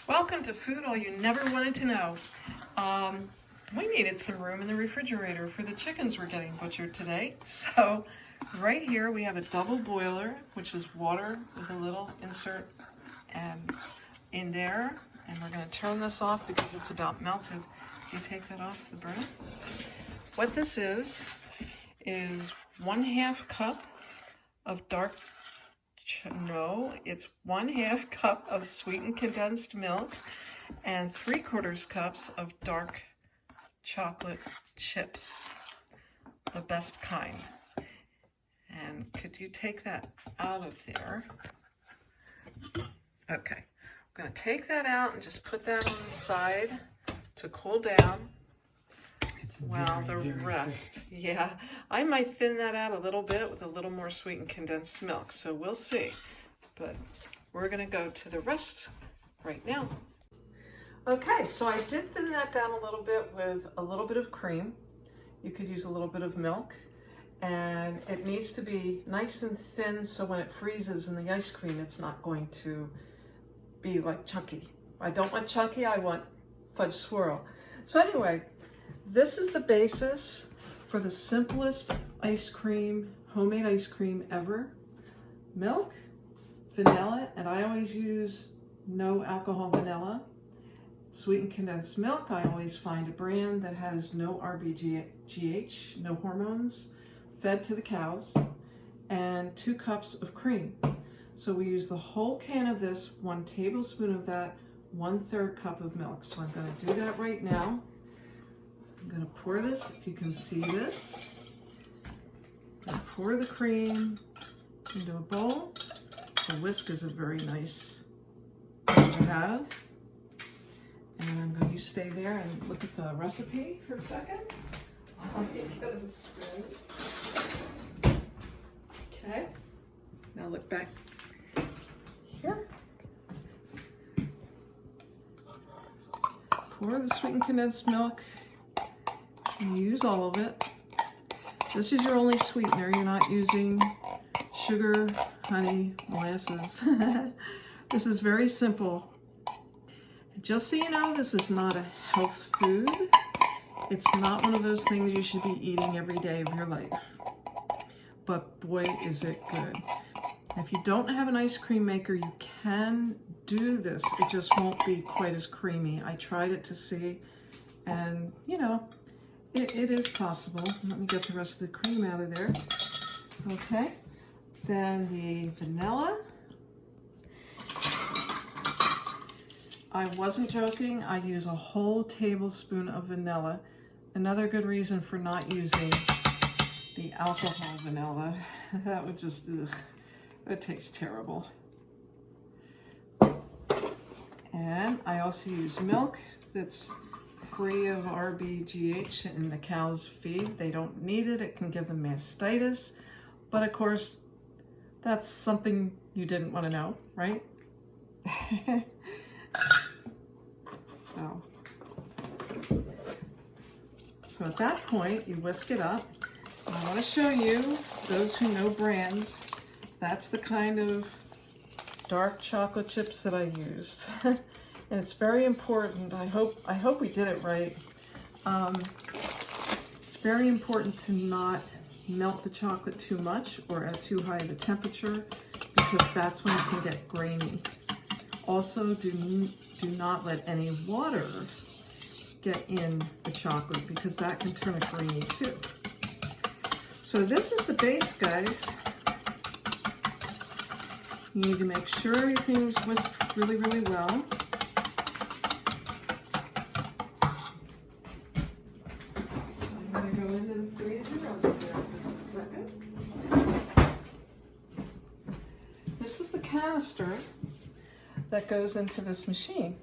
Welcome to Food All You Never Wanted to Know. We needed some room in the refrigerator for the chickens we're getting butchered today. So right here we have a double boiler, which is water with a little insert in there. And we're going to turn this off because it's about melted. You take that off the burner. What this is 1/2 cup of it's 1/2 cup of sweetened condensed milk and 3/4 cups of dark chocolate chips, the best kind. And could you take that out of there? Okay, I'm going to take that out and just put that on the side to cool down. Well, the rest, yeah, I might thin that out a little bit with a little more sweetened condensed milk, so we'll see. But we're going to go to the rest right now. Okay, so I did thin that down a little bit with a little bit of cream. You could use a little bit of milk, and it needs to be nice and thin so when it freezes in the ice cream, it's not going to be like chunky. I don't want chunky, I want fudge swirl. So anyway, this is the basis for the simplest ice cream, homemade ice cream ever. Milk, vanilla, and I always use no alcohol vanilla. Sweetened condensed milk, I always find a brand that has no RBGH, no hormones, fed to the cows, and 2 cups of cream. So we use the whole can of this, 1 tablespoon of that, 1/3 cup of milk. So I'm going to do that right now. I'm going to pour this, if you can see this. I'm going to pour the cream into a bowl. The whisk is a very nice thing to have. And you stay there and look at the recipe for a second. Let me get a spoon. Okay, now look back here. Pour the sweetened condensed milk. You use all of it. This is your only sweetener. You're not using sugar, honey, molasses. This is very simple. Just so you know, this is not a health food. It's not one of those things you should be eating every day of your life. But boy, is it good. If you don't have an ice cream maker, you can do this. It just won't be quite as creamy. I tried it to see, and you know, it is possible. Let me get the rest of the cream out of there. Okay, then the vanilla. I wasn't joking. I use a whole tablespoon of vanilla. Another good reason for not using the alcohol vanilla. That would just, ugh, it tastes terrible. And I also use milk that's free of RBGH in the cow's feed. They don't need it. It can give them mastitis. But of course, that's something you didn't want to know, right? So at that point, you whisk it up. And I want to show you, those who know brands, that's the kind of dark chocolate chips that I used. And it's very important. I hope we did it right. It's very important to not melt the chocolate too much or at too high of a temperature, because that's when it can get grainy. Also, do not let any water get in the chocolate, because that can turn it grainy too. So this is the base, guys. You need to make sure everything's whisked really, really well. I'm going to go into the freezer. I'll be there in just a second. This is the canister that goes into this machine,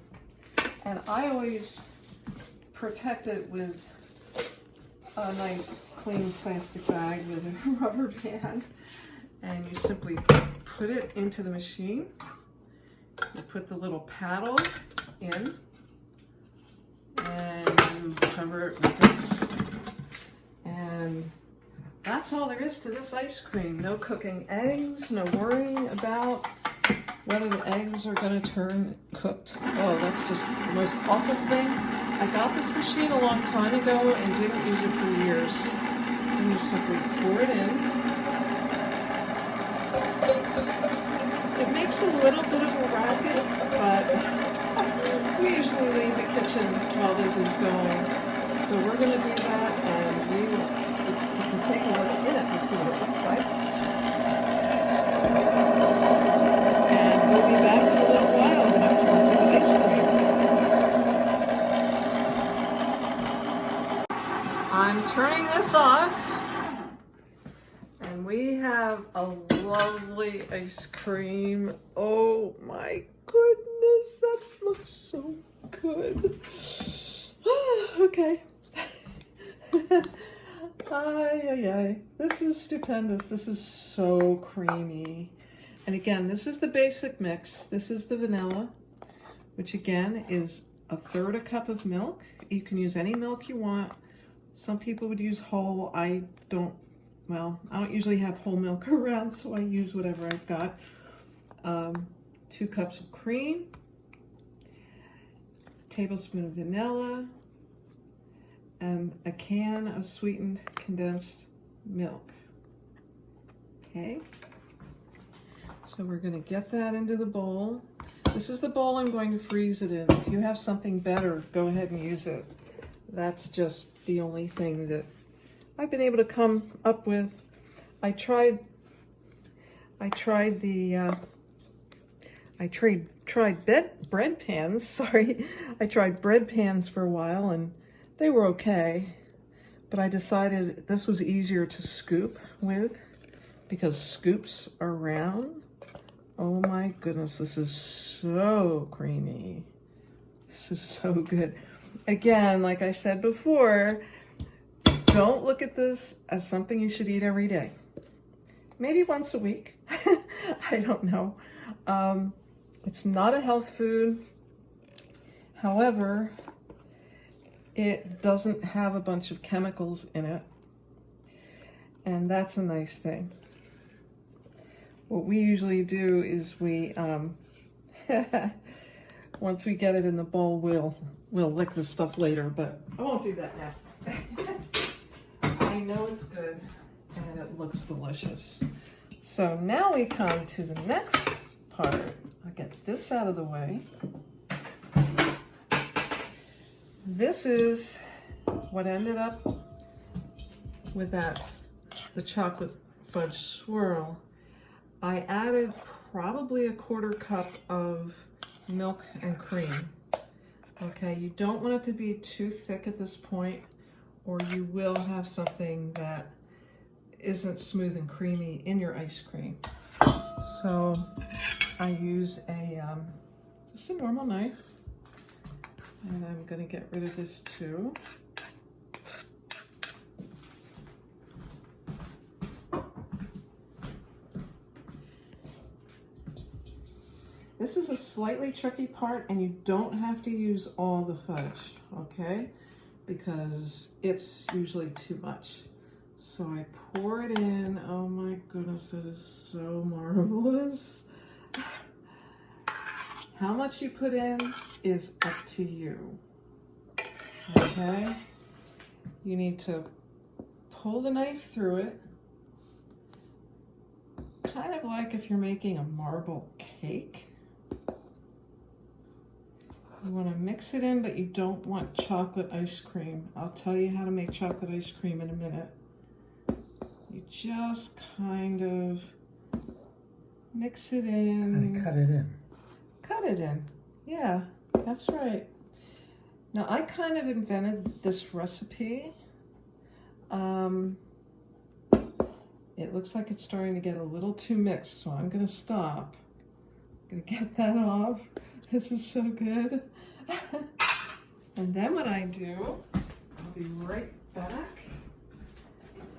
and I always protect it with a nice clean plastic bag with a rubber band, and you simply put it into the machine. You put the little paddle in, and you cover it with this, and that's all there is to this ice cream. No cooking eggs, no worrying about whether the eggs are going to turn cooked. Oh, that's just the most awful thing. I got this machine a long time ago and didn't use it for years. And you simply pour it in. It makes a little bit of a racket, but we usually leave the kitchen while this is going. So we're going to do that, and you can take a look in it to see what it looks like. And we'll be back in a little while after we do the ice cream. I'm turning this off, and we have a lovely ice cream. Oh my goodness, that looks so good. Okay. Ay. This is stupendous. This is so creamy. And again, this is the basic mix. This is the vanilla, which again is 1/3 cup of milk. You can use any milk you want. Some people would use whole. I don't usually have whole milk around, so I use whatever I've got. 2 cups of cream, tablespoon of vanilla, and a can of sweetened condensed milk. Okay, so we're going to get that into the bowl. This is the bowl I'm going to freeze it in. If you have something better, go ahead and use it. That's just the only thing that I've been able to come up with. I tried bread pans. Sorry, I tried bread pans for a while and they were okay, but I decided this was easier to scoop with because scoops are round. Oh my goodness, this is so creamy. This is so good. Again, like I said before, don't look at this as something you should eat every day. Maybe once a week. I don't know. It's not a health food. However, it doesn't have a bunch of chemicals in it. And that's a nice thing. What we usually do is we, once we get it in the bowl, we'll lick the stuff later, but I won't do that now. I know it's good and it looks delicious. So now we come to the next part. I'll get this out of the way. This is what ended up with the chocolate fudge swirl. I added probably 1/4 cup of milk and cream. Okay, you don't want it to be too thick at this point, or you will have something that isn't smooth and creamy in your ice cream. So I use just a normal knife, and I'm going to get rid of this too. This is a slightly tricky part, and you don't have to use all the fudge, okay? Because it's usually too much. So I pour it in. Oh my goodness, it is so marvelous. How much you put in is up to you, okay? You need to pull the knife through it, kind of like if you're making a marble cake. You want to mix it in, but you don't want chocolate ice cream. I'll tell you how to make chocolate ice cream in a minute. You just kind of mix it in. Kind of cut it in. Cut it in. Yeah, that's right. Now, I kind of invented this recipe. It looks like it's starting to get a little too mixed, so I'm going to stop. I'm going to get that off. This is so good. And then what I do, I'll be right back.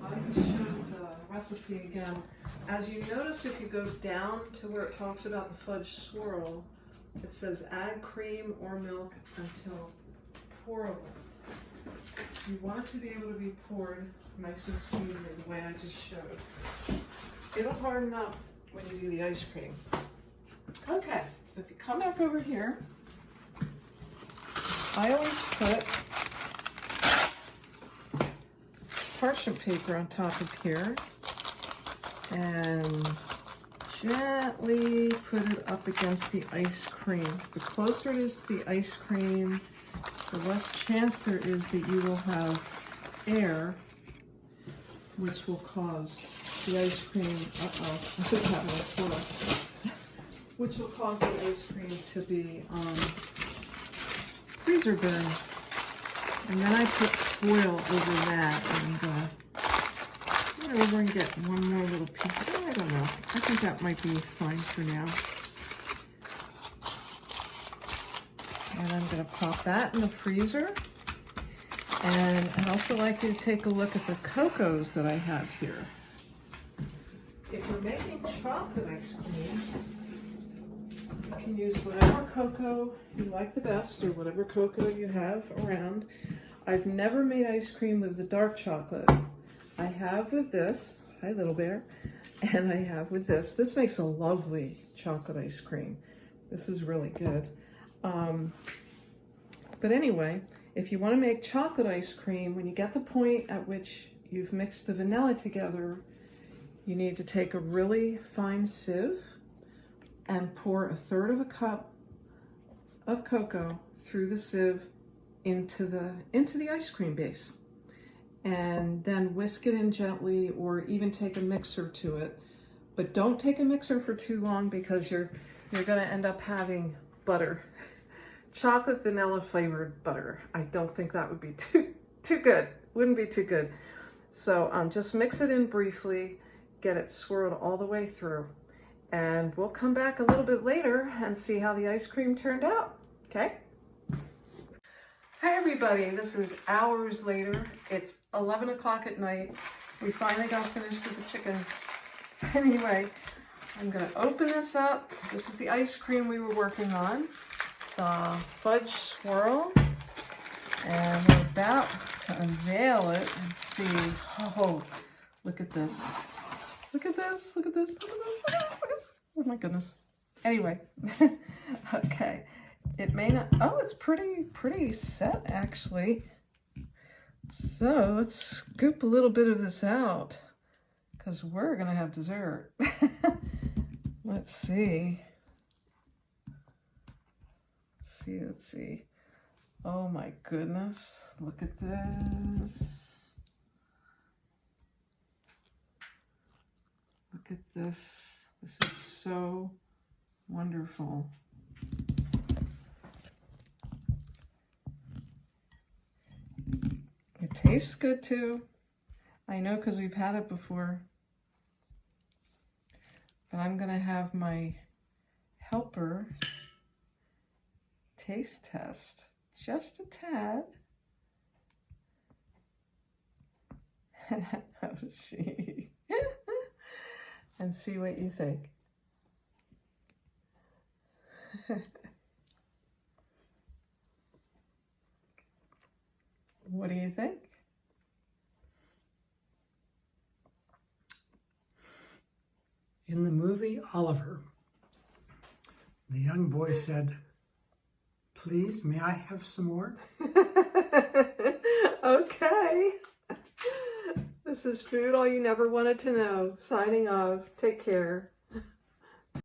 I can show the recipe again. As you notice, if you go down to where it talks about the fudge swirl, it says add cream or milk until pourable. You want it to be able to be poured nice and smoothly the way I just showed. It'll harden up when you do the ice cream. Okay, so if you come back over here, I always put parchment paper on top of here and gently put it up against the ice cream. The closer it is to the ice cream, the less chance there is that you will have air, which will cause the ice cream, which will cause the ice cream to be freezer burn. And then I put Swirl over that, and I'm over and get one more little piece. Oh, I don't know. I think that might be fine for now. And I'm going to pop that in the freezer. And I'd also like you to take a look at the cocos that I have here. If you're making chocolate ice cream, you can use whatever cocoa you like the best, or whatever cocoa you have around. I've never made ice cream with the dark chocolate. I have with this, hi little bear, and I have with this. This makes a lovely chocolate ice cream. This is really good. But anyway, if you want to make chocolate ice cream, when you get the point at which you've mixed the vanilla together, you need to take a really fine sieve and pour 1/3 cup of cocoa through the sieve into the ice cream base. And then whisk it in gently, or even take a mixer to it. But don't take a mixer for too long, because you're going to end up having butter. Chocolate vanilla flavored butter. I don't think that would be too good. Wouldn't be too good. So just mix it in briefly, get it swirled all the way through. And we'll come back a little bit later and see how the ice cream turned out. Okay? Hi everybody, this is hours later. It's 11 o'clock at night. We finally got finished with the chickens. Anyway, I'm gonna open this up. This is the ice cream we were working on, the fudge swirl. And we're about to unveil it and see. Oh, look at this. Look at this, look at this, look at this, look at this, look at this. Oh my goodness. Anyway, okay. It may not, oh, it's pretty set actually. So let's scoop a little bit of this out, because we're gonna have dessert. Let's see. Let's see. Oh my goodness, look at this. Look at this. This is so wonderful. It tastes good too. I know, because we've had it before. But I'm going to have my helper taste test just a tad. And see what you think. What do you think? In the movie Oliver, the young boy said, "Please, may I have some more?" Okay. This is Food All You Never Wanted to Know. Signing off. Take care.